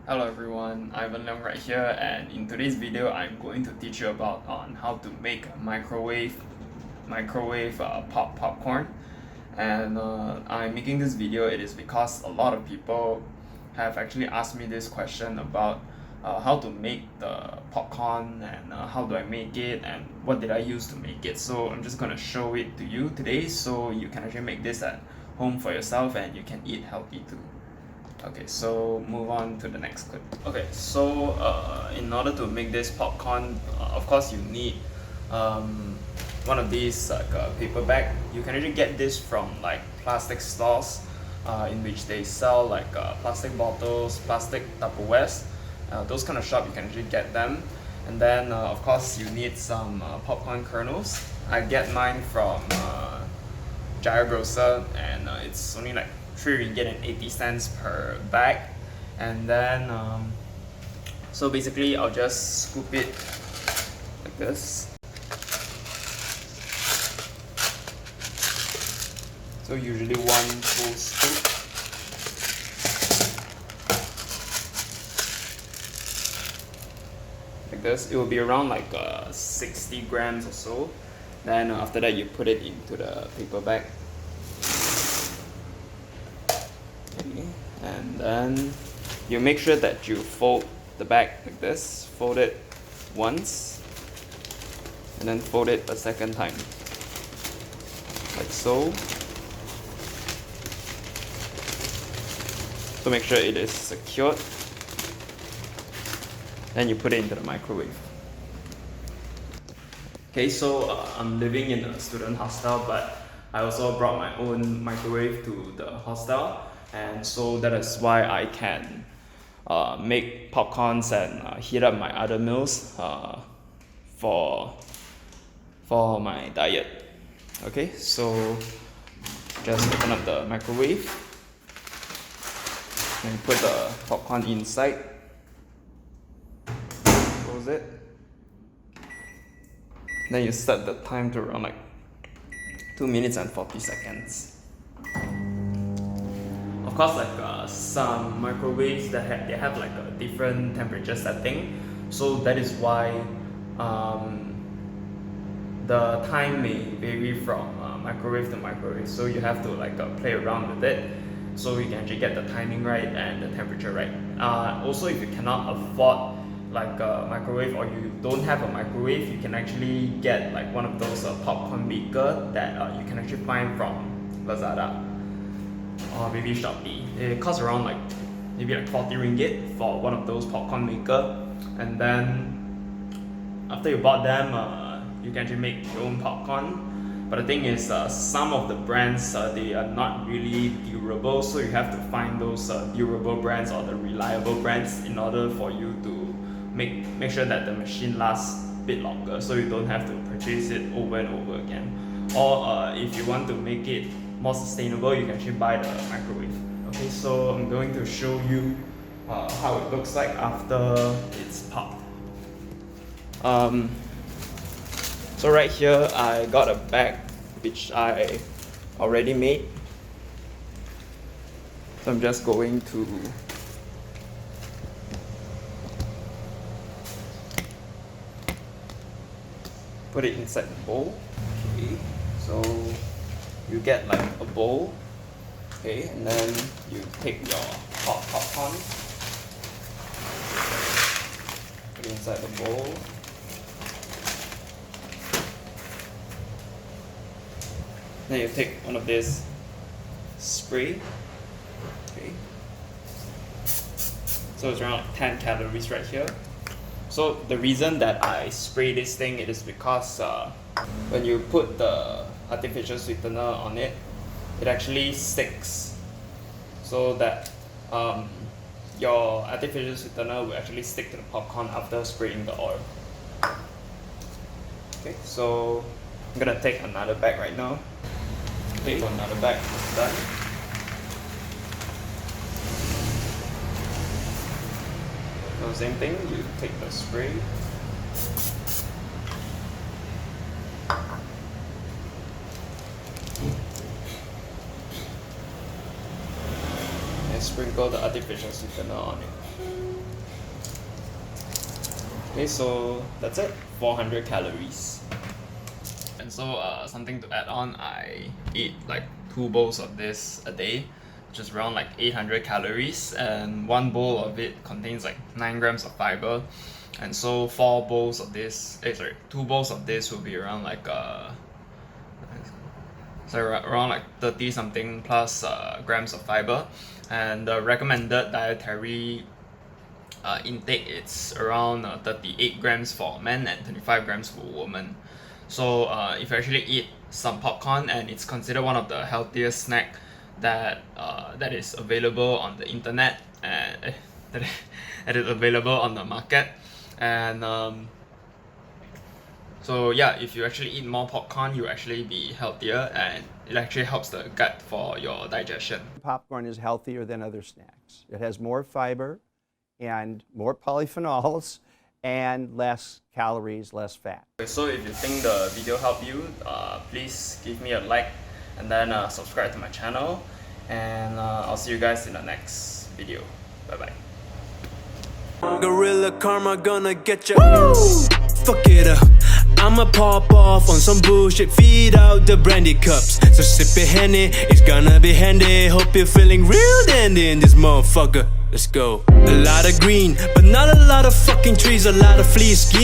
Hello everyone, Ivan Leong right here, and in today's video I'm going to teach you about on how to make microwave popcorn. And I'm making this video, it is because a lot of people have actually asked me this question about how to make the popcorn, and how do I make it, and what did I use to make it. So I'm just gonna show it to you today so you can actually make this at home for yourself and you can eat healthy too. Okay, so move on to the next clip. Okay, so in order to make this popcorn, of course you need one of these, like a paper bag. You can actually get this from like plastic stores in which they sell like plastic bottles, plastic Tupperwares. Those kind of shop you can actually get them. And then of course you need some popcorn kernels. I get mine from Jaya Grocer, and it's only like 3 ringgit and 80 cents per bag. And then so basically I'll just scoop it like this. So usually 1 full scoop. Like this. It will be around like 60 grams or so. Then after that you put it into the paper bag. Okay. And then you make sure that you fold the bag like this. Fold it once and then fold it a second time, like so. So make sure it is secured. Then you put it into the microwave. Okay, so I'm living in a student hostel, but I also brought my own microwave to the hostel, and so that is why I can make popcorns and heat up my other meals for my diet. Okay, so just open up the microwave and put the popcorn inside. Close it. Then you set the time to around like 2 minutes and 40 seconds. Of course, like some microwaves that they have like a different temperature setting, so that is why the time may vary from microwave to microwave. So you have to like play around with it, so you can actually get the timing right and the temperature right. Also, if you cannot afford like a microwave, or you don't have a microwave, you can actually get like one of those popcorn maker that you can actually find from Lazada or maybe Shopee. It costs around like maybe like 40 ringgit for one of those popcorn maker. And then after you bought them, you can actually make your own popcorn. But the thing is, some of the brands they are not really durable, so you have to find those durable brands or the reliable brands in order for you to make sure that the machine lasts a bit longer, so you don't have to purchase it over and over again. Or if you want to make it more sustainable, you can actually buy the microwave. Okay, so I'm going to show you how it looks like after it's popped. So right here I got a bag which I already made. So I'm just going to put it inside the bowl. Okay, so you get like a bowl. Okay, and then you take your hot popcorn, put it inside the bowl. Then you take one of this spray. Okay, so it's around 10 calories right here. So the reason that I spray this thing, it is because when you put the artificial sweetener on it, it actually sticks. So that your artificial sweetener will actually stick to the popcorn after spraying the oil. Okay, so I'm gonna take another bag right now. Okay, so another bag is done. So same thing, you take the spray. And sprinkle the artificial sweetener on it. Okay, so that's it. 400 calories. And so something to add on, I eat like 2 bowls of this a day, which is around like 800 calories, and 1 bowl of it contains like 9 grams of fiber. And so 4 bowls of this, 2 bowls of this will be around like around like 30 something plus grams of fiber. And the recommended dietary intake, it's around 38 grams for men and 25 grams for women. So if you actually eat some popcorn, and it's considered one of the healthiest snack that is available on the internet, and that is available on the market. And so yeah, if you actually eat more popcorn, you actually be healthier, and it actually helps the gut for your digestion. Popcorn is healthier than other snacks. It has more fiber and more polyphenols and less calories, less fat. Okay, so if you think the video helped you, please give me a like, and then subscribe to my channel, and I'll see you guys in the next video. Bye bye. Gorilla karma gonna get ya. Woo! Fuck it up. I'ma pop off on some bullshit, feed out the brandy cups. So sip it Henny, it's gonna be handy. Hope you're feeling real dandy in this motherfucker. Let's go. A lot of green, but not a lot of fucking trees. A lot of fleas skiing.